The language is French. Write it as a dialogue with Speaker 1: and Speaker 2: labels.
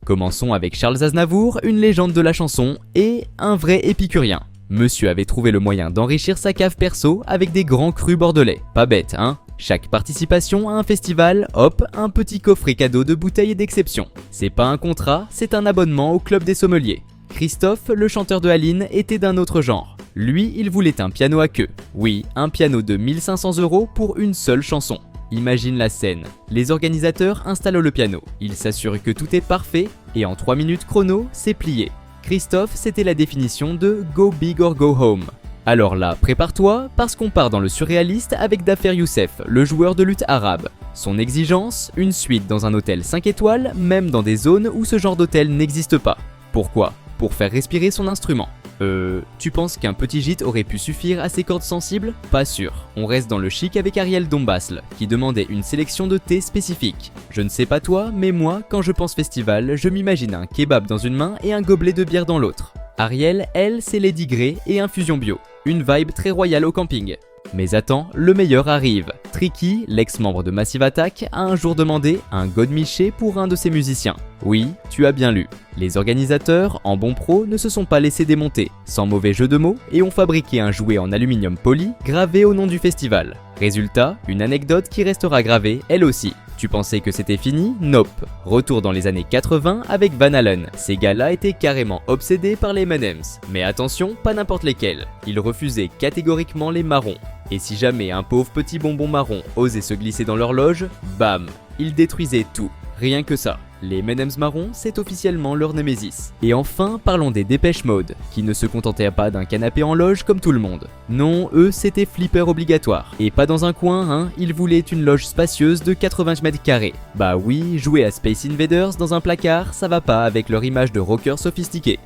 Speaker 1: Commençons avec Charles Aznavour, une légende de la chanson et un vrai épicurien. Monsieur avait trouvé le moyen d'enrichir sa cave perso avec des grands crus bordelais. Pas bête, hein? Chaque participation à un festival, hop, un petit coffret cadeau de bouteilles d'exception. C'est pas un contrat, c'est un abonnement au club des sommeliers. Christophe, le chanteur de Aline, était d'un autre genre. Lui, il voulait un piano à queue. Oui, un piano de 1500 € pour une seule chanson. Imagine la scène. Les organisateurs installent le piano. Ils s'assurent que tout est parfait et en 3 minutes chrono, c'est plié. Christophe, c'était la définition de « Go big or go home ». Alors là, prépare-toi, parce qu'on part dans le surréaliste avec Dafer Youssef, le joueur de lutte arabe. Son exigence, une suite dans un hôtel 5 étoiles, même dans des zones où ce genre d'hôtel n'existe pas. Pourquoi ? Pour faire respirer son instrument. Tu penses qu'un petit gîte aurait pu suffire à ses cordes sensibles ? Pas sûr. On reste dans le chic avec Ariel Dombasle, qui demandait une sélection de thé spécifique. Je ne sais pas toi, mais moi, quand je pense festival, je m'imagine un kebab dans une main et un gobelet de bière dans l'autre. Ariel, elle, c'est Lady Grey et infusion bio. Une vibe très royale au camping. Mais attends, le meilleur arrive. Tricky, l'ex-membre de Massive Attack, a un jour demandé un godemiché pour un de ses musiciens. Oui, tu as bien lu. Les organisateurs, en bons pros, ne se sont pas laissés démonter, sans mauvais jeu de mots, et ont fabriqué un jouet en aluminium poli gravé au nom du festival. Résultat, une anecdote qui restera gravée, elle aussi. Tu pensais que c'était fini? Nope. Retour dans les années 80 avec Van Halen. Ces gars-là étaient carrément obsédés par les M&M's. Mais attention, pas n'importe lesquels. Ils refusaient catégoriquement les marrons. Et si jamais un pauvre petit bonbon marron osait se glisser dans leur loge, bam, ils détruisaient tout. Rien que ça. Les M&M's marrons, c'est officiellement leur némésis. Et enfin, parlons des Dépêche Mode, qui ne se contentaient pas d'un canapé en loge comme tout le monde. Non, eux, c'était flipper obligatoire. Et pas dans un coin, hein, ils voulaient une loge spacieuse de 80 mètres carrés. Bah oui, jouer à Space Invaders dans un placard, ça va pas avec leur image de rockers sophistiqués.